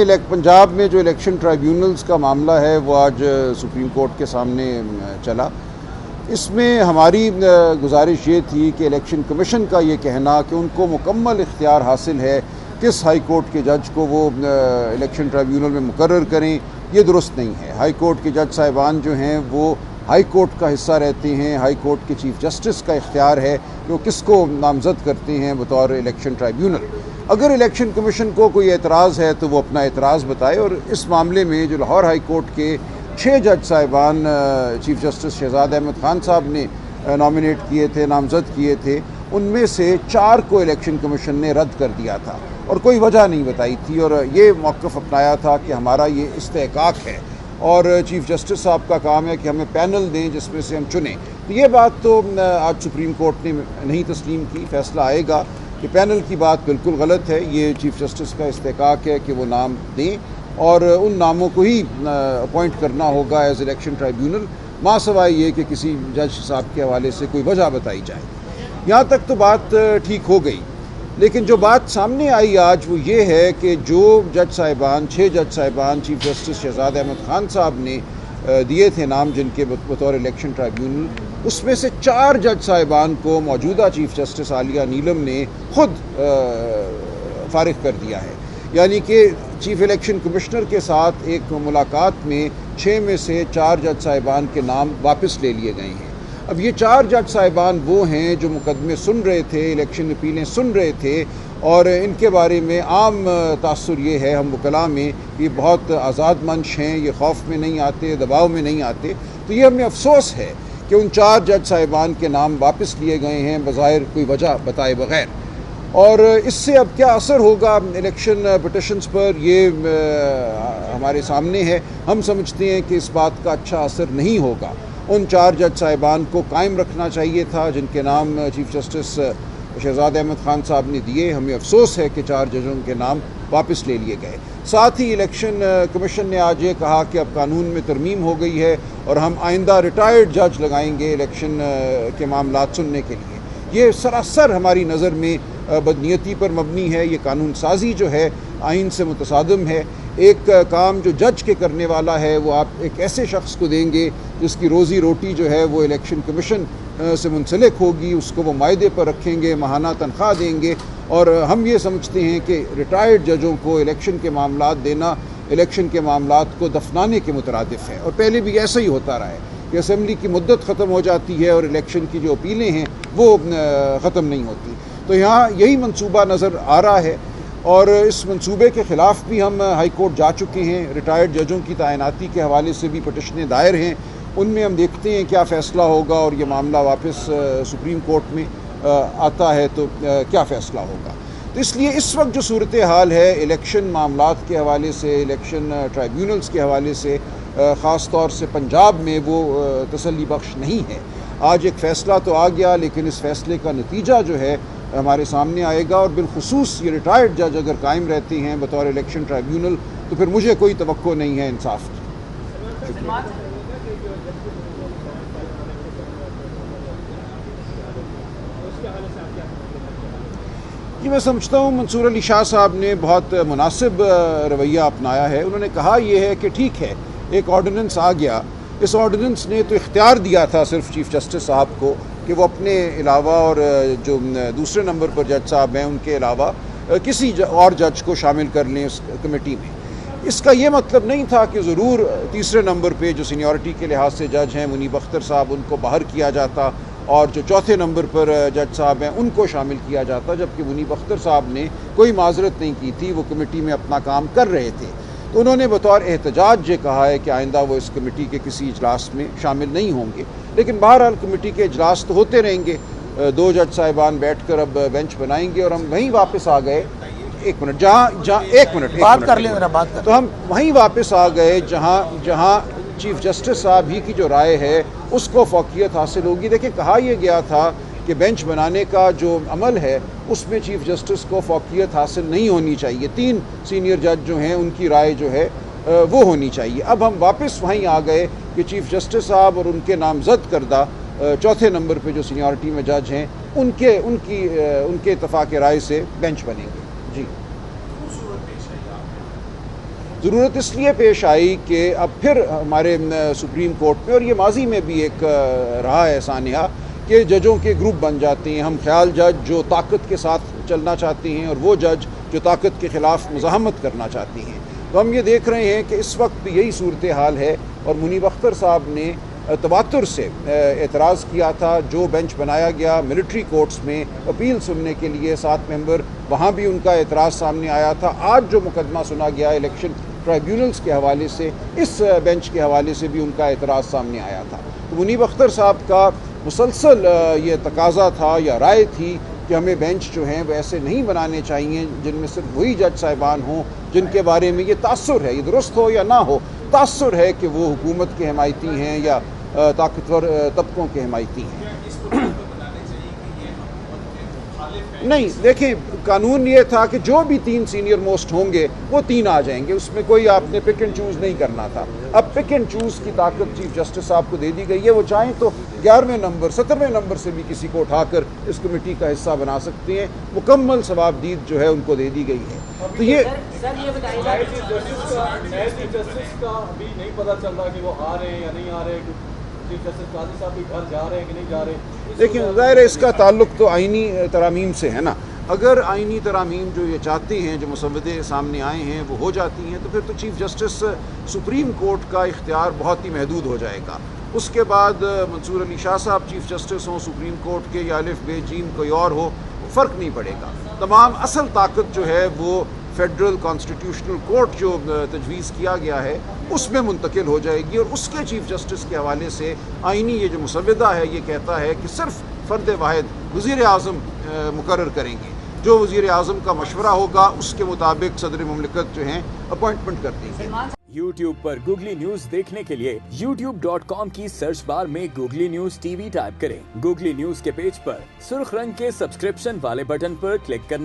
पंजाब में जो election tribunals का मामला है वो आज सुप्रीम कोर्ट के सामने चला। इसमें हमारी गुजारिश ये थी कि इलेक्शन कमीशन का ये कहना कि उनको मुकम्मल इख्तियार हासिल है किस हाई कोर्ट के जज को वो इलेक्शन ट्राइब्यूनल में मुकर्रर करें, ये दुरुस्त नहीं है। हाई कोर्ट के जज साहिबान जो हैं वो हाई कोर्ट का हिस्सा रहते हैं। हाई कोर्ट के चीफ जस्टिस का इख्तियार है कि वो किसको नामज़द करते हैं बतौर इलेक्शन ट्राइब्यूनल। अगर इलेक्शन कमीशन को कोई एतराज़ है तो वो अपना एतराज़ बताए। और इस मामले में जो लाहौर हाई कोर्ट के 6 जज साहिबान चीफ जस्टिस शहजाद अहमद ख़ान साहब ने नॉमिनेट किए थे, नामज़द किए थे, उनमें से 4 को इलेक्शन कमीशन ने रद्द कर दिया था और कोई वजह नहीं बताई थी और ये मौक़िफ़ अपनाया था कि हमारा ये इस्तेहक़ाक़ है और चीफ जस्टिस साहब का काम है कि हमें पैनल दें जिसमें से हम चुनें। तो ये बात तो आज सुप्रीम कोर्ट ने नहीं तस्लीम की। फ़ैसला आएगा कि पैनल की बात बिल्कुल गलत है, ये चीफ जस्टिस का इस्तेहक़ाक़ है कि वो नाम दें और उन नामों को ही अपॉइंट करना होगा एज इलेक्शन ट्राइब्यूनल, माँ सवाई ये कि किसी जज साहब के हवाले से कोई वजह बताई जाए। यहाँ तक तो बात ठीक हो गई, लेकिन जो बात सामने आई आज वो ये है कि जो जज साहिबान 6 जज साहिबान चीफ जस्टिस शहजाद अहमद ख़ान साहब ने दिए थे नाम जिनके बतौर इलेक्शन ट्राइब्यूनल, उसमें से 4 जज साहिबान को मौजूदा चीफ जस्टिस आलिया नीलम ने खुद फारिग कर दिया है। यानी कि चीफ इलेक्शन कमिश्नर के साथ एक मुलाकात में 6 में से 4 जज साहिबान के नाम वापस ले लिए गए हैं। अब ये 4 जज साहिबान वो हैं जो मुकदमे सुन रहे थे, इलेक्शन अपीलें सुन रहे थे और इनके बारे में आम तासुर ये है हम वकला में कि बहुत आज़ाद मंश हैं, ये खौफ में नहीं आते, दबाव में नहीं आते। तो ये हमें अफसोस है कि उन 4 जज साहिबान के नाम वापस लिए गए हैं बज़ाहिर कोई वजह बताए बग़ैर। और इससे अब क्या असर होगा इलेक्शन पिटिशन्स पर, ये हमारे सामने है। हम समझते हैं कि इस बात का अच्छा असर नहीं होगा। उन 4 जज साहिबान को कायम रखना चाहिए था जिनके नाम चीफ जस्टिस शहजाद अहमद ख़ान साहब ने दिए। हमें अफसोस है कि 4 जजों के नाम वापस ले लिए गए। साथ ही इलेक्शन कमीशन ने आज ये कहा कि अब कानून में तरमीम हो गई है और हम आइंदा रिटायर्ड जज लगाएंगे इलेक्शन के मामलात सुनने के लिए। ये सरासर हमारी नज़र में बदनीयती पर मबनी है। ये कानून साजी जो है आइन से मुतसादिम है। एक काम जो जज के करने वाला है वो आप एक ऐसे शख्स को देंगे जिसकी रोज़ी रोटी जो है वो इलेक्शन कमीशन से मुंसलिक होगी, उसको वो मायदे पर रखेंगे, माहाना तनख्वाह देंगे। और हम ये समझते हैं कि रिटायर्ड जजों को इलेक्शन के मामलात देना इलेक्शन के मामलात को दफनाने के मुतरादिफ है। और पहले भी ऐसा ही होता रहा है कि असम्बली की मुद्दत ख़त्म हो जाती है और इलेक्शन की जो अपीलें हैं वो ख़त्म नहीं होती। तो यहाँ यही मंसूबा नज़र आ रहा है और इस मंसूबे के ख़िलाफ़ भी हम हाई कोर्ट जा चुके हैं। रिटायर्ड जजों की तैनाती के हवाले से भी पटिशनें दायर हैं, उनमें हम देखते हैं क्या फ़ैसला होगा और ये मामला वापस सुप्रीम कोर्ट में आता है तो क्या फ़ैसला होगा। तो इसलिए इस वक्त जो सूरत हाल है इलेक्शन मामलात के हवाले से, इलेक्शन ट्राइब्यूनल्स के हवाले से, ख़ास तौर से पंजाब में वो तसल्ली बख्श नहीं है। आज एक फ़ैसला तो आ गया लेकिन इस फ़ैसले का नतीजा जो है हमारे सामने आएगा और बिलखुसूस ये रिटायर्ड जज अगर कायम रहते हैं बतौर इलेक्शन ट्राइब्यूनल तो फिर मुझे कोई तवक्को नहीं है इंसाफ की। जी मैं समझता हूँ मंसूर अली शाह साहब ने बहुत मुनासिब रवैया अपनाया है। उन्होंने कहा यह है कि ठीक है एक ऑर्डिनेंस आ गया, इस ऑर्डिनेंस ने तो इख्तियार दिया था सिर्फ चीफ जस्टिस साहब को कि वो अपने अलावा और जो दूसरे नंबर पर जज साहब हैं उनके अलावा किसी और जज को शामिल कर लें उस कमेटी में। इसका ये मतलब नहीं था कि ज़रूर तीसरे नंबर पे जो सीनियरिटी के लिहाज से जज हैं मुनीब अख्तर साहब उनको बाहर किया जाता और जो चौथे नंबर पर जज साहब हैं उनको शामिल किया जाता, जबकि मुनीब अख्तर साहब ने कोई माजरत नहीं की थी, वो कमेटी में अपना काम कर रहे थे। तो उन्होंने बतौर एहतजाज ये कहा है कि आइंदा वो इस कमेटी के किसी इजलास में शामिल नहीं होंगे। लेकिन बहरहाल कमेटी के इजलास तो होते रहेंगे। 2 जज साहिबान बैठ कर अब बेंच बनाएंगे और हम वहीं वापस आ गए। एक मिनट बात कर लें, तो हम वहीं वापस आ गए जहाँ चीफ जस्टिस साहब ही की जो राय है उसको फौकियत हासिल होगी। देखिए कहा यह गया था कि बेंच बनाने का जो अमल है उसमें चीफ जस्टिस को फौकियत हासिल नहीं होनी चाहिए। 3 सीनियर जज जो हैं उनकी राय जो है वो होनी चाहिए। अब हम वापस वहीं आ गए कि चीफ जस्टिस साहब और उनके नामजद करदा चौथे नंबर पे जो सीनियरिटी में जज हैं उनके इत्तफाक राय से बेंच बनेंगे। जी ضرورت اس لیے پیش آئی کہ اب پھر ہمارے سپریم کورٹ میں، اور یہ ماضی میں بھی ایک رہا ہے سانحہ، کہ ججوں کے گروپ بن جاتے ہیں، ہم خیال جج جو طاقت کے ساتھ چلنا چاہتے ہیں اور وہ جج جو طاقت کے خلاف مزاحمت کرنا چاہتے ہیں۔ تو ہم یہ دیکھ رہے ہیں کہ اس وقت بھی یہی صورتحال ہے، اور منیب اختر صاحب نے تواتر سے اعتراض کیا تھا۔ جو بینچ بنایا گیا ملٹری کورٹس میں اپیل سننے کے لیے 7 ممبر، وہاں بھی ان کا اعتراض سامنے آیا تھا۔ آج جو مقدمہ سنا گیا الیکشن ٹرائیبیونلز کے حوالے سے، اس بینچ کے حوالے سے بھی ان کا اعتراض سامنے آیا تھا۔ تو منیب اختر صاحب کا مسلسل یہ تقاضا تھا یا رائے تھی کہ ہمیں بینچ جو ہیں وہ ایسے نہیں بنانے چاہیے جن میں صرف وہی جج صاحبان ہوں جن کے بارے میں یہ تاثر ہے، یہ درست ہو یا نہ ہو، تاثر ہے کہ وہ حکومت کے حمایتی ہیں یا طاقتور طبقوں کے حمایتی ہیں۔ نہیں، دیکھیں قانون یہ تھا کہ جو بھی 3 سینئر موسٹ ہوں گے وہ 3 آ جائیں گے، اس میں کوئی آپ نے پک اینڈ چوز نہیں کرنا تھا۔ اب پک اینڈ چوز کی طاقت چیف جسٹس صاحب کو دے دی گئی ہے، وہ چاہیں تو 11ویں نمبر 17ویں نمبر سے بھی کسی کو اٹھا کر اس کمیٹی کا حصہ بنا سکتے ہیں، مکمل ثوابدید جو ہے ان کو دے دی گئی ہے۔ تو یہ جسٹس کا ابھی نہیں پتہ چل رہا کہ وہ آ رہے ہیں یا نہیں آ رہے، چیف جسٹس قاضی صاحب بھی گھر جا رہے ہیں کہ نہیں جا رہے۔ لیکن ظاہر ہے اس کا تعلق تو آئینی ترامیم سے ہے نا۔ اگر آئینی ترامیم جو یہ چاہتے ہیں، جو مسودے سامنے آئے ہیں، وہ ہو جاتی ہیں تو پھر تو چیف جسٹس سپریم کورٹ کا اختیار بہت ہی محدود ہو جائے گا۔ اس کے بعد منصور علی شاہ صاحب چیف جسٹس ہوں سپریم کورٹ کے، یا الف بے جیم کوئی اور ہو، فرق نہیں پڑے گا۔ تمام اصل طاقت جو ہے وہ فیڈرل کانسٹیٹیوشنل کورٹ جو تجویز کیا گیا ہے اس میں منتقل ہو جائے گی، اور اس کے چیف جسٹس کے حوالے سے آئینی یہ جو مسودہ ہے یہ کہتا ہے کہ صرف فرد واحد وزیر اعظم مقرر کریں گے۔ جو وزیر اعظم کا مشورہ ہوگا اس کے مطابق صدر مملکت جو ہیں اپوائنٹمنٹ کر دیں گے۔ YouTube پر گوگلی نیوز دیکھنے کے لیے youtube.com کی سرچ بار میں googly news T V type کریں۔ گوگلی نیوز کے پیج پر سرخ رنگ کے سبسکرپشن والے بٹن پر کلک کرنا